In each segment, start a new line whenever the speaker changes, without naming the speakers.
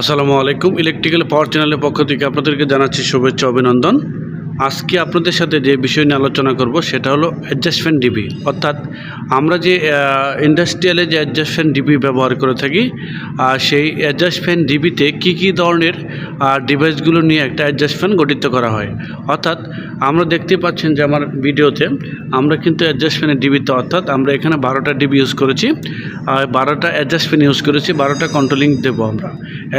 আসসালামু আলাইকুম। Electrical power চ্যানেলের পক্ষ থেকে আপনাদেরকে জানাচ্ছি শুভেচ্ছা অভিনন্দন। আজকে আপনাদের সাথে যে বিষয় নিয়ে আলোচনা করব সেটা হলো অ্যাডজাস্টমেন্ট ডিবি, অর্থাৎ আমরা যে ইন্ডাস্ট্রিয়ালে যে অ্যাডজাস্টমেন্ট ডিবি ব্যবহার করে থাকি, সেই অ্যাডজাস্টমেন্ট ডিবিতে কী ধরনের ডিভাইসগুলো নিয়ে একটা অ্যাডজাস্টমেন্ট গঠিত করা হয়। অর্থাৎ আমরা দেখতে পাচ্ছেন যে আমার ভিডিওতে আমরা কিন্তু অ্যাডজাস্টমেন্টের ডিবিতে, অর্থাৎ আমরা এখানে 12টা ডিবি ইউজ করেছি, আর 12টা অ্যাডজাস্টমেন্ট ইউজ করেছি, 12টা কন্ট্রোলিং দেবো আমরা।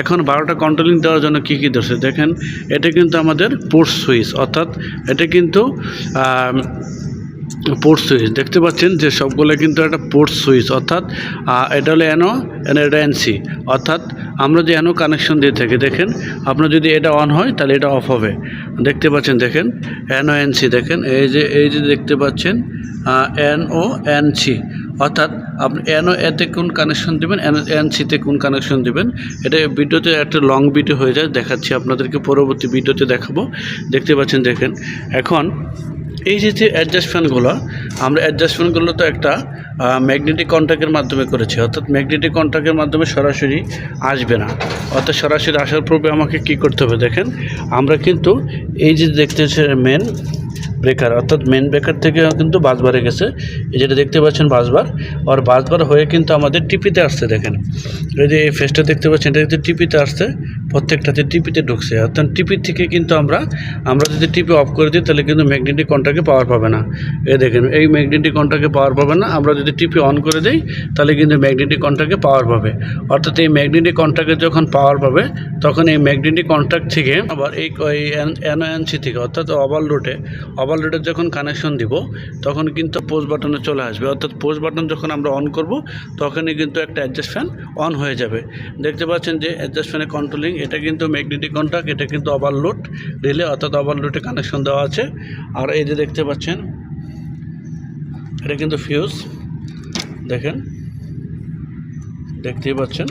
এখন 12টা কন্ট্রোলিং দেওয়ার জন্য কী ধরছে দেখেন, এটা কিন্তু আমাদের পোর্ট সুইচ, অর্থাৎ এটা কিন্তু পোর্ট সুইচ দেখতে পাচ্ছেন যে সবগুলো কিন্তু একটা পোর্ট সুইচ, অর্থাৎ এটা হলো এনও, এটা এনসি, অর্থাৎ আমরা যে এনও কানেকশন দিয়ে থাকি, দেখেন আপনার যদি এটা অন হয় তাহলে এটা অফ হবে। দেখতে পাচ্ছেন দেখেন এনও এনসি, দেখেন এই যে দেখতে পাচ্ছেন এনও এনসি, অর্থাৎ আপনি এনও এতে কোন কানেকশন দেবেন, এনসিতে কোন কানেকশন দেবেন। এটা ভিডিওতে একটা লং ভিডিও হয়ে যায়, দেখাচ্ছি আপনাদেরকে, পরবর্তী ভিডিওতে দেখাবো। দেখতে পাচ্ছেন দেখেন এখন এই যে অ্যাডজাস্টমেন্টগুলো, আমরা অ্যাডজাস্টমেন্টগুলো তো একটা ম্যাগনেটিক কন্ট্যাক্টের মাধ্যমে করেছি, অর্থাৎ ম্যাগনেটিক কন্ট্যাক্টের মাধ্যমে সরাসরি আসবে না। অর্থাৎ সরাসরি আসার পূর্বে আমাকে কি করতে হবে দেখেন, আমরা কিন্তু এই যে দেখতেছে মেন ব্রেকার, অর্থাৎ মেন ব্রেকার থেকে কিন্তু বাসবারে গেছে, এই যেটা দেখতে পাচ্ছেন বাসবার, আর বাসবার হয়ে কিন্তু আমাদের টিপিতে আসছে। দেখেন এই যে এই ফেসটা দেখতে পাচ্ছেন, এটা কিন্তু টিপিতে আসছে, প্রত্যেকটাতে টিপিতে ঢুকছে। অর্থাৎ টিপির থেকে কিন্তু আমরা যদি টিপি অফ করে দিই তাহলে কিন্তু ম্যাগনেটিক কন্ট্যাক্টে পাওয়ার পাবে না। এই দেখেন এই ম্যাগনেটিক কন্ট্যাক্টে পাওয়ার পাবে না। আমরা যদি টিপি অন করে দিই তাহলে কিন্তু ম্যাগনেটিক কন্ট্যাক্টে পাওয়ার পাবে। অর্থাৎ এই ম্যাগনেটিক কন্ট্যাক্টে যখন পাওয়ার পাবে তখন এই ম্যাগনেটিক কন্ট্যাক্ট থেকে আবার এই এনওএনসি থেকে, অর্থাৎ ওভারলোডে যখন কানেকশন দিব তখন কিন্তু পোস্ট বাটনে চলে আসবে। অর্থাৎ পোস্ট বাটন যখন আমরা অন করব তখনই কিন্তু একটা অ্যাডজাস্ট ফ্যান অন হয়ে যাবে। দেখতে পাচ্ছেন যে অ্যাডজাস্ট ফ্যানের কন্ট্রোলিং, এটা কিন্তু ম্যাগনেটিক কন্ট্যাক্ট, এটা কিন্তু ওভারলোড রিলে, অর্থাৎ ওভারলোডে কানেকশন দেওয়া আছে। আর এই যে দেখতে পাচ্ছেন এটা কিন্তু ফিউজ, দেখেন দেখতেই পাচ্ছেন,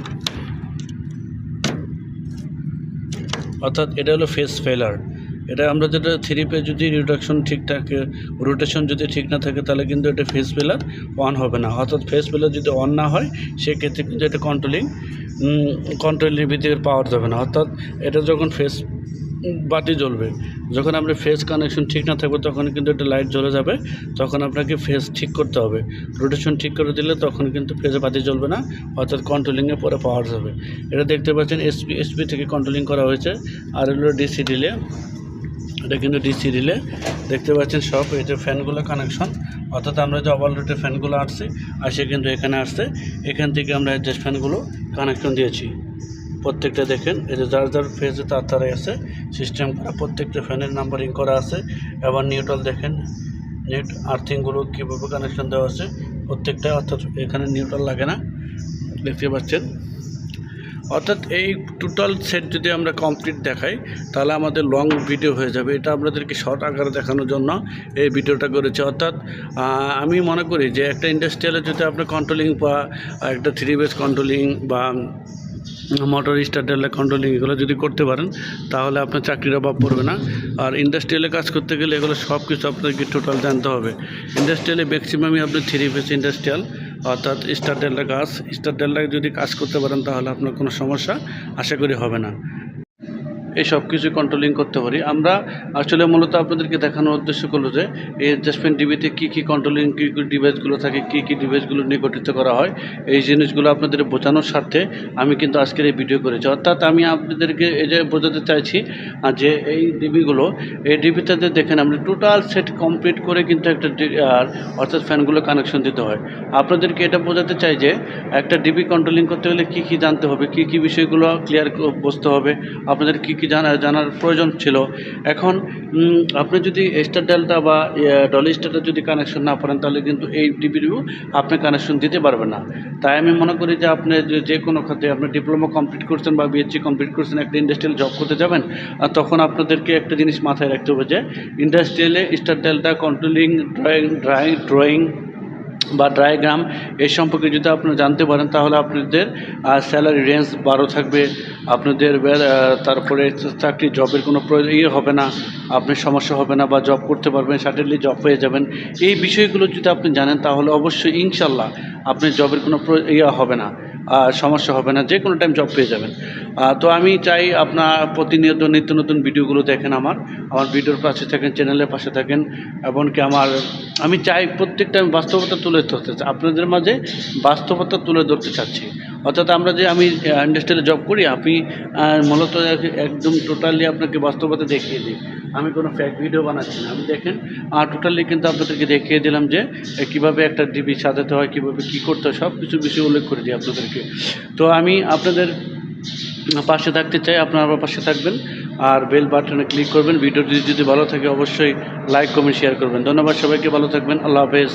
অর্থাৎ এটা হলো ফেজ ফেলার। এটা আমরা যেটা 3 পে যদি রোটেশন যদি ঠিক না থাকে তাহলে কিন্তু এটা ফেজ ফেলার অন হবে না। অর্থাৎ ফেজ ফেলার যদি অন না হয় সেক্ষেত্রে কিন্তু এটা কন্ট্রোলিং ভিতরে পাওয়ার যাবে না। অর্থাৎ এটা যখন ফেজ বাতি জ্বলবে, যখন আপনার ফেজ কানেকশন ঠিক না থাকবে তখন কিন্তু এটা লাইট জ্বলে যাবে, তখন আপনাকে ফেজ ঠিক করতে হবে। রোটেশন ঠিক করে দিলে তখন কিন্তু ফেজে বাতি জ্বলবে না, অর্থাৎ কন্ট্রোলিংয়ে পরে পাওয়ার যাবে। এটা দেখতে পাচ্ছেন এসপি থেকে কন্ট্রোলিং করা হয়েছে। আর হলো ডিসি রিলে, এটা কিন্তু ডিসি রিলে দেখতে পাচ্ছেন সব। এই যে ফ্যানগুলো কানেকশন, অর্থাৎ আমরা যে ওভারলোডের ফ্যানগুলো আসে কিন্তু এখানে আসছে, এখান থেকে আমরা অ্যাডজাস্ট ফ্যানগুলো কানেকশন দিয়েছি প্রত্যেকটা। দেখেন এই যে যার ফেজে তার আছে সিস্টেম করা, প্রত্যেকটা ফ্যানের নাম্বারিং করা আছে। এবার নিউট্রাল দেখেন, আর্থিংগুলো কীভাবে কানেকশন দেওয়া আছে প্রত্যেকটা, অর্থাৎ এখানে নিউট্রাল লাগে না, দেখতে পাচ্ছেন। অর্থাৎ এই টোটাল সেট যদি আমরা কমপ্লিট দেখাই তাহলে আমাদের লং ভিডিও হয়ে যাবে। এটা আপনাদেরকে শর্ট আকারে দেখানোর জন্য এই ভিডিওটা করেছে। অর্থাৎ আমি মনে করি যে একটা ইন্ডাস্ট্রিয়ালে যদি আপনি কন্ট্রোলিং বা একটা 3 বেস কন্ট্রোলিং বা মোটর স্টার্টার কন্ট্রোলিং এগুলো যদি করতে পারেন তাহলে আপনার চাকরির অভাব পড়বে না। আর ইন্ডাস্ট্রিয়ালে কাজ করতে গেলে এগুলো সব কিছু আপনাকে টোটাল জানতে হবে। ইন্ডাস্ট্রিয়ালে ম্যাক্সিমামই আপনি 3 বেস ইন্ডাস্ট্রিয়াল, অর্থাৎ স্টার যদি কাজ করতে পারেন তাহলে আপনার কোনো সমস্যা আশা করি হবে না। এই সব কিছু কন্ট্রোলিং করতে পারি আমরা। আসলে মূলত আপনাদেরকে দেখানোর উদ্দেশ্য করলো যে এই অ্যাডজাস্টমেন্ট ডিবিতে কী কন্ট্রোলিং ডিভাইসগুলো থাকে, কী ডিভাইসগুলো নিয়ে গঠিত করা হয়, এই জিনিসগুলো আপনাদের বোঝানোর স্বার্থে আমি কিন্তু আজকের এই ভিডিও করেছি। অর্থাৎ আমি আপনাদেরকে এই যে বোঝাতে চাইছি যে এই ডিবিগুলো, এই ডিবিটাতে দেখেন আমরা টোটাল সেট কমপ্লিট করে কিন্তু একটা অর্থাৎ ফ্যানগুলো কানেকশন দিতে হয়। আপনাদেরকে এটা বোঝাতে চাই যে একটা ডিবি কন্ট্রোলিং করতে হলে কী জানতে হবে, কী বিষয়গুলো ক্লিয়ার বুঝতে হবে, আপনাদের কী জানার প্রয়োজন ছিল। এখন আপনি যদি স্টার ডেল্টা বা ডলি স্টারটা যদি কানেকশন না পারেন তাহলে কিন্তু এই ডিবিও আপনি কানেকশন দিতে পারবেন না। তাই আমি মনে করি যে আপনি যে কোনো খাতে আপনি ডিপ্লোমা কমপ্লিট করছেন বা বিএসসি কমপ্লিট করছেন, একটা ইন্ডাস্ট্রিয়াল জব করতে যাবেন, আর তখন আপনাদেরকে একটা জিনিস মাথায় রাখতে হবে যে ইন্ডাস্ট্রিয়ালে স্টার ডেল্টা কন্ট্রোলিং, ড্রয়িং বা ডায়াগ্রাম এই সম্পর্কে যদি আপনারা জানতে পারেন তাহলে আপনাদের স্যালারি রেঞ্জ 12 থাকবে, আপনাদের তারপরে চাকরি জবের কোনো হবে না, আপনার সমস্যা হবে না বা জব করতে পারবেন, সার্টেনলি জব পেয়ে যাবেন। এই বিষয়গুলো যদি আপনি জানেন তাহলে অবশ্যই ইনশাল্লাহ আপনার জবের কোনো হবে না। সমস্যা হবে না, যে কোনো টাইম জব পেয়ে যাবেন। তো আমি চাই আপনার প্রতিনিয়ত নিত্য নতুন ভিডিওগুলো দেখেন, আমার ভিডিওর পাশে থাকেন, চ্যানেলের পাশে থাকেন। এমনকি আমি চাই প্রত্যেকটা আমি বাস্তবতা তুলে ধরতে চাই, আপনাদের মাঝে বাস্তবতা তুলে ধরতে চাচ্ছি। অর্থাৎ আমি ইন্ডাস্ট্রিয়ালে জব করি, আপনি মূলত একদম টোটালি আপনাকে বাস্তবতা দেখিয়ে দিই। আমি কোনো ফ্যাক ভিডিও বানাচ্ছি না, আমি দেখেন টোটালি কিন্তু আপনাদেরকে দেখিয়ে দিলাম যে কীভাবে একটা ডিবি সাজাতে হয়, কীভাবে কী করতে হয়, সব কিছু বিষয় উল্লেখ করে দিই আপনাদেরকে। তো আমি আপনাদের পাশে থাকতে চাই, আপনারা আমার পাশে থাকবেন আর বেল বাটনে ক্লিক করবেন। ভিডিওটি যদি ভালো থাকে অবশ্যই লাইক কমেন্ট শেয়ার করবেন। ধন্যবাদ সবাইকে, ভালো থাকবেন, আল্লাহ হাফেজ।